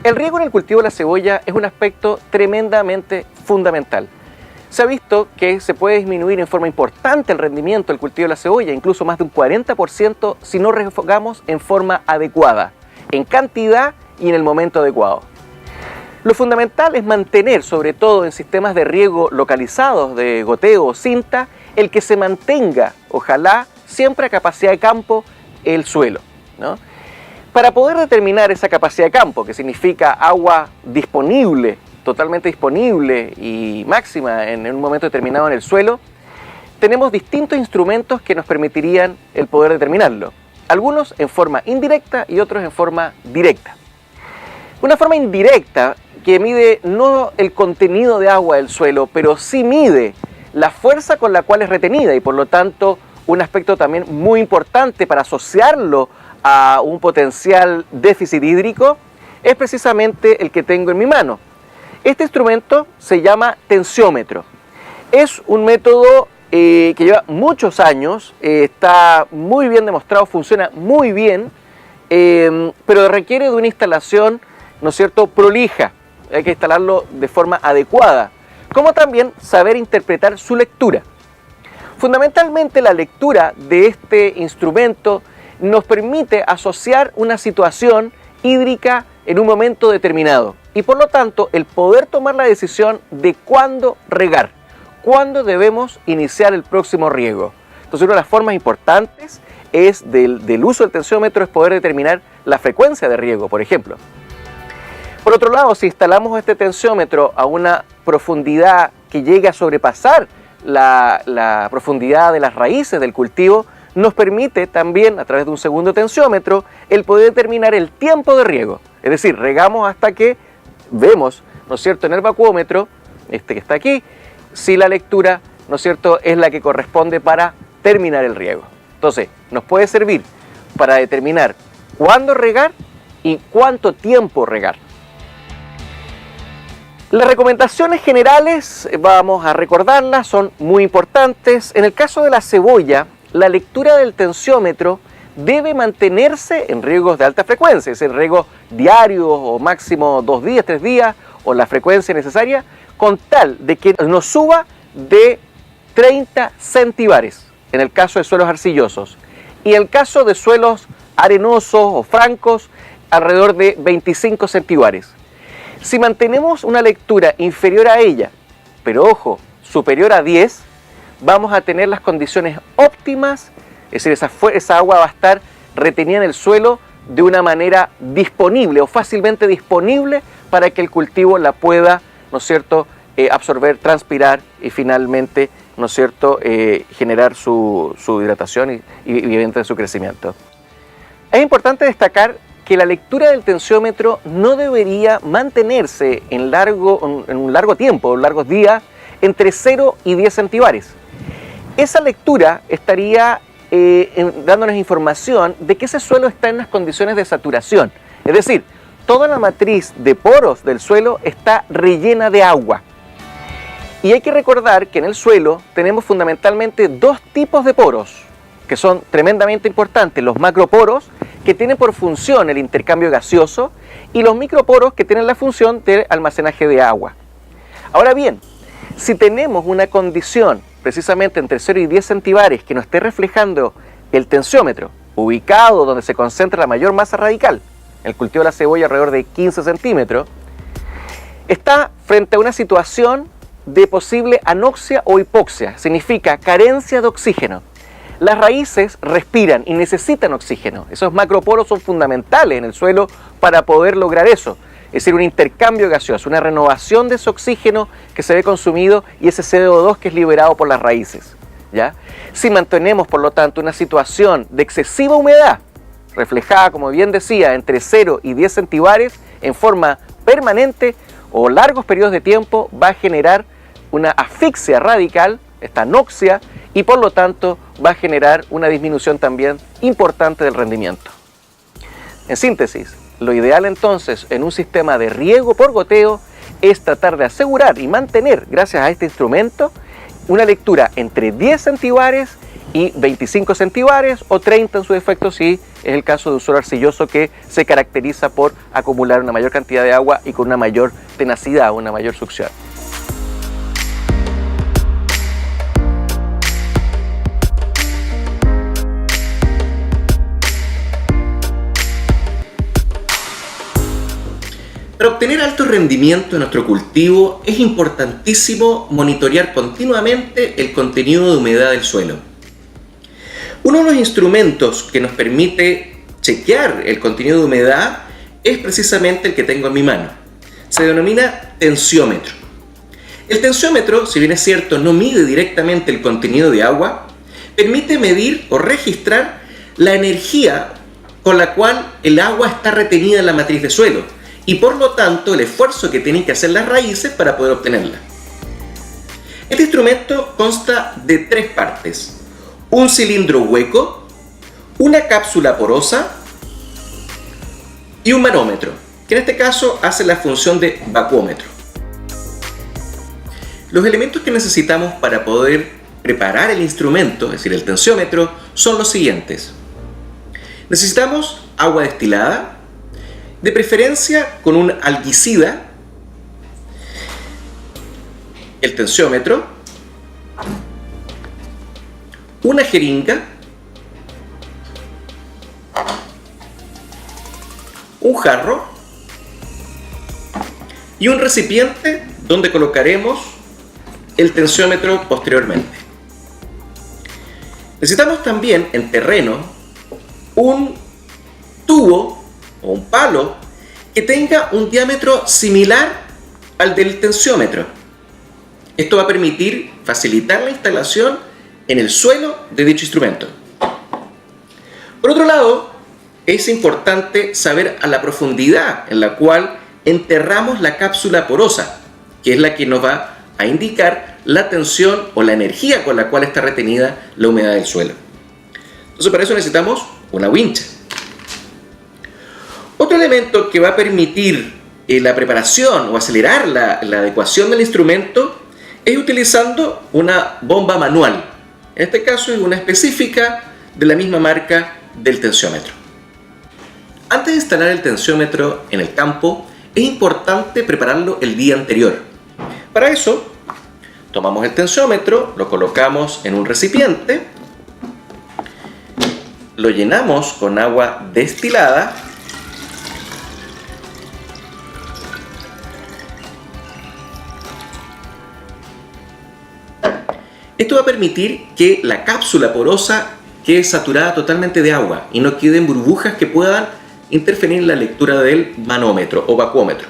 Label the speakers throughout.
Speaker 1: El riego en el cultivo de la cebolla es un aspecto tremendamente fundamental. Se ha visto que se puede disminuir en forma importante el rendimiento del cultivo de la cebolla, incluso más de un 40% si no regamos en forma adecuada, en cantidad y en el momento adecuado. Lo fundamental es mantener, sobre todo en sistemas de riego localizados de goteo o cinta, el que se mantenga, ojalá, siempre a capacidad de campo el suelo, ¿no? Para poder determinar esa capacidad de campo, que significa agua disponible, totalmente disponible y máxima en un momento determinado en el suelo, tenemos distintos instrumentos que nos permitirían el poder determinarlo. Algunos en forma indirecta y otros en forma directa. Una forma indirecta que mide no el contenido de agua del suelo, pero sí mide la fuerza con la cual es retenida y por lo tanto un aspecto también muy importante para asociarlo a un potencial déficit hídrico es precisamente el que tengo en mi mano. Este instrumento se llama tensiómetro. Es un método que lleva muchos años, está muy bien demostrado, funciona muy bien, pero requiere de una instalación, ¿no es cierto?, prolija. Hay que instalarlo de forma adecuada, como también saber interpretar su lectura. Fundamentalmente la lectura de este instrumento nos permite asociar una situación hídrica en un momento determinado y por lo tanto el poder tomar la decisión de cuándo regar, cuándo debemos iniciar el próximo riego. Entonces una de las formas importantes es del uso del tensiómetro es poder determinar la frecuencia de riego, por ejemplo. Por otro lado, si instalamos este tensiómetro a una profundidad que llegue a sobrepasar la profundidad de las raíces del cultivo, nos permite también, a través de un segundo tensiómetro, el poder determinar el tiempo de riego. Es decir, regamos hasta que vemos, ¿no es cierto?, en el vacuómetro, este que está aquí, si la lectura, ¿no es cierto?, es la que corresponde para terminar el riego. Entonces, nos puede servir para determinar cuándo regar y cuánto tiempo regar. Las recomendaciones generales, vamos a recordarlas, son muy importantes. En el caso de la cebolla, la lectura del tensiómetro debe mantenerse en riegos de alta frecuencia, es decir, riegos diarios o máximo 2 días, 3 días, o la frecuencia necesaria, con tal de que no suba de 30 centibares, en el caso de suelos arcillosos. Y en el caso de suelos arenosos o francos, alrededor de 25 centibares. Si mantenemos una lectura inferior a ella, pero ojo, superior a 10, vamos a tener las condiciones óptimas, es decir, esa agua va a estar retenida en el suelo de una manera disponible o fácilmente disponible para que el cultivo la pueda, ¿no es cierto?, absorber, transpirar y finalmente, ¿no es cierto?, generar su hidratación y evidentemente su crecimiento. Es importante destacar que la lectura del tensiómetro no debería mantenerse en un largo tiempo, largos días, entre 0 y 10 centibares. Esa lectura estaría dándonos información de que ese suelo está en unas condiciones de saturación. Es decir, toda la matriz de poros del suelo está rellena de agua. Y hay que recordar que en el suelo tenemos fundamentalmente 2 tipos de poros, que son tremendamente importantes: los macroporos, que tienen por función el intercambio gaseoso, y los microporos, que tienen la función de almacenaje de agua. Ahora bien, si tenemos una condición precisamente entre 0 y 10 centibares que nos esté reflejando el tensiómetro, ubicado donde se concentra la mayor masa radical, el cultivo de la cebolla alrededor de 15 centímetros, está frente a una situación de posible anoxia o hipoxia, significa carencia de oxígeno. Las raíces respiran y necesitan oxígeno. Esos macroporos son fundamentales en el suelo para poder lograr eso. Es decir, un intercambio gaseoso, una renovación de ese oxígeno que se ve consumido y ese CO2 que es liberado por las raíces, ¿ya? Si mantenemos, por lo tanto, una situación de excesiva humedad, reflejada, como bien decía, entre 0 y 10 centibares, en forma permanente o largos periodos de tiempo, va a generar una asfixia radical, esta anoxia, y por lo tanto va a generar una disminución también importante del rendimiento. En síntesis, lo ideal entonces en un sistema de riego por goteo es tratar de asegurar y mantener, gracias a este instrumento, una lectura entre 10 centibares y 25 centibares o 30 en su defecto si es el caso de un suelo arcilloso que se caracteriza por acumular una mayor cantidad de agua y con una mayor tenacidad, una mayor succión. Para obtener alto rendimiento en nuestro cultivo es importantísimo monitorear continuamente el contenido de humedad del suelo. Uno de los instrumentos que nos permite chequear el contenido de humedad es precisamente el que tengo en mi mano. Se denomina tensiómetro. El tensiómetro, si bien es cierto, no mide directamente el contenido de agua, permite medir o registrar la energía con la cual el agua está retenida en la matriz de suelo y por lo tanto el esfuerzo que tienen que hacer las raíces para poder obtenerla. Este instrumento consta de 3 partes: un cilindro hueco, una cápsula porosa y un manómetro, que en este caso hace la función de vacuómetro. Los elementos que necesitamos para poder preparar el instrumento, es decir, el tensiómetro, son los siguientes. Necesitamos agua destilada, de preferencia con un algicida, el tensiómetro, una jeringa, un jarro y un recipiente donde colocaremos el tensiómetro posteriormente. Necesitamos también en terreno un tubo o un palo que tenga un diámetro similar al del tensiómetro. Esto va a permitir facilitar la instalación en el suelo de dicho instrumento. Por otro lado, es importante saber a la profundidad en la cual enterramos la cápsula porosa, que es la que nos va a indicar la tensión o la energía con la cual está retenida la humedad del suelo. Entonces, para eso necesitamos una wincha. Otro elemento que va a permitir la preparación o acelerar la adecuación del instrumento es utilizando una bomba manual. En este caso es una específica de la misma marca del tensiómetro. Antes de instalar el tensiómetro en el campo, es importante prepararlo el día anterior. Para eso, tomamos el tensiómetro, lo colocamos en un recipiente, lo llenamos con agua destilada Esto va a permitir que la cápsula porosa quede saturada totalmente de agua y no queden burbujas que puedan interferir en la lectura del manómetro o vacuómetro.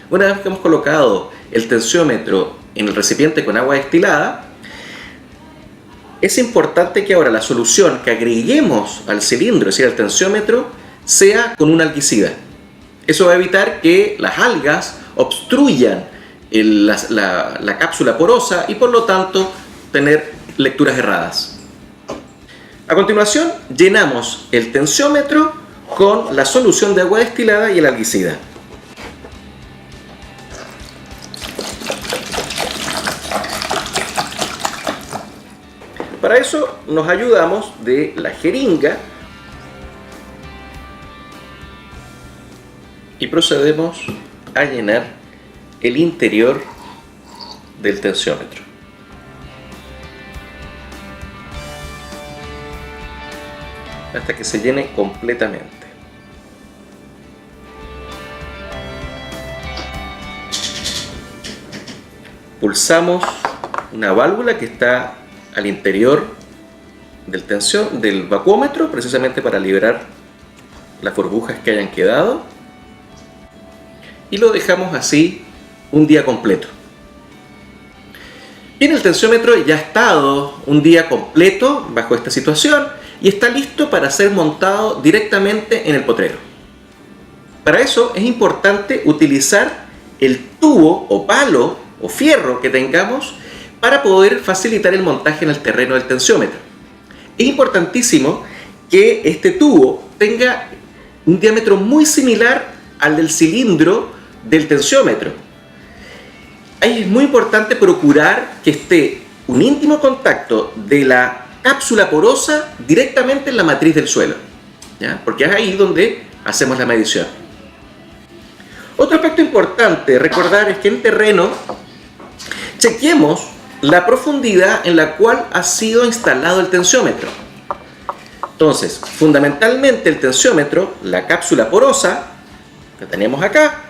Speaker 1: Una vez que hemos colocado el tensiómetro en el recipiente con agua destilada, es importante que ahora la solución que agreguemos al cilindro, es decir, al tensiómetro, sea con un algicida. Eso va a evitar que las algas obstruyan la cápsula porosa y por lo tanto tener lecturas erradas. A continuación, llenamos el tensiómetro con la solución de agua destilada y el algicida. Para eso nos ayudamos de la jeringa y procedemos a llenar el interior del tensiómetro. Hasta que se llene completamente. Pulsamos una válvula que está al interior del vacuómetro, precisamente para liberar las burbujas que hayan quedado, y lo dejamos así un día completo. Bien, el tensiómetro ya ha estado un día completo bajo esta situación y está listo para ser montado directamente en el potrero. Para eso es importante utilizar el tubo o palo o fierro que tengamos para poder facilitar el montaje en el terreno del tensiómetro. Es importantísimo que este tubo tenga un diámetro muy similar al del cilindro del tensiómetro. Ahí es muy importante procurar que esté un íntimo contacto de la cápsula porosa directamente en la matriz del suelo, ¿ya? Porque es ahí donde hacemos la medición. Otro aspecto importante recordar es que en terreno chequeemos la profundidad en la cual ha sido instalado el tensiómetro. Entonces, fundamentalmente el tensiómetro, la cápsula porosa que tenemos acá,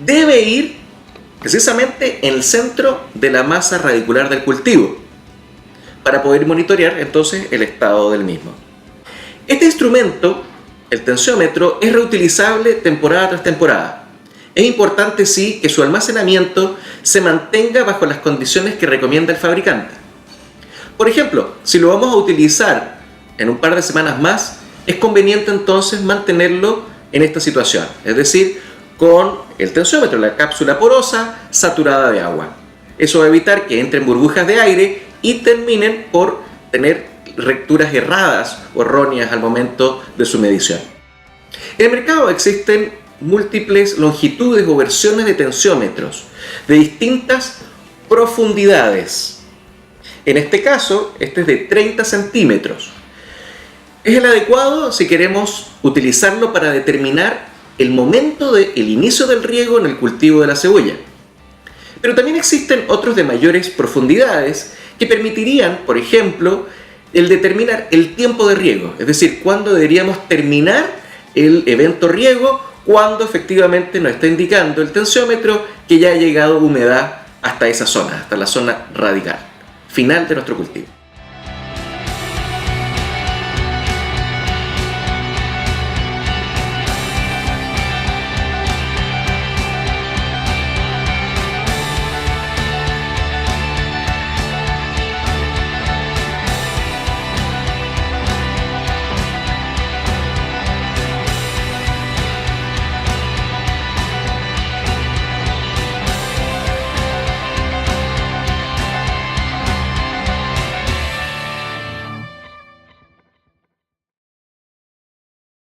Speaker 1: debe ir precisamente en el centro de la masa radicular del cultivo para poder monitorear entonces el estado del mismo. Este instrumento, el tensiómetro, es reutilizable temporada tras temporada. Es importante, sí, que su almacenamiento se mantenga bajo las condiciones que recomienda el fabricante. Por ejemplo, si lo vamos a utilizar en un par de semanas más, es conveniente entonces mantenerlo en esta situación, es decir, con el tensiómetro, la cápsula porosa saturada de agua. Eso va a evitar que entren burbujas de aire y terminen por tener lecturas erradas o erróneas al momento de su medición. En el mercado existen múltiples longitudes o versiones de tensiómetros de distintas profundidades. En este caso, este es de 30 centímetros. Es el adecuado si queremos utilizarlo para determinar el momento del inicio del riego en el cultivo de la cebolla. Pero también existen otros de mayores profundidades que permitirían, por ejemplo, el determinar el tiempo de riego, es decir, cuándo deberíamos terminar el evento riego, cuando efectivamente nos está indicando el tensiómetro que ya ha llegado humedad hasta esa zona, hasta la zona radical final de nuestro cultivo.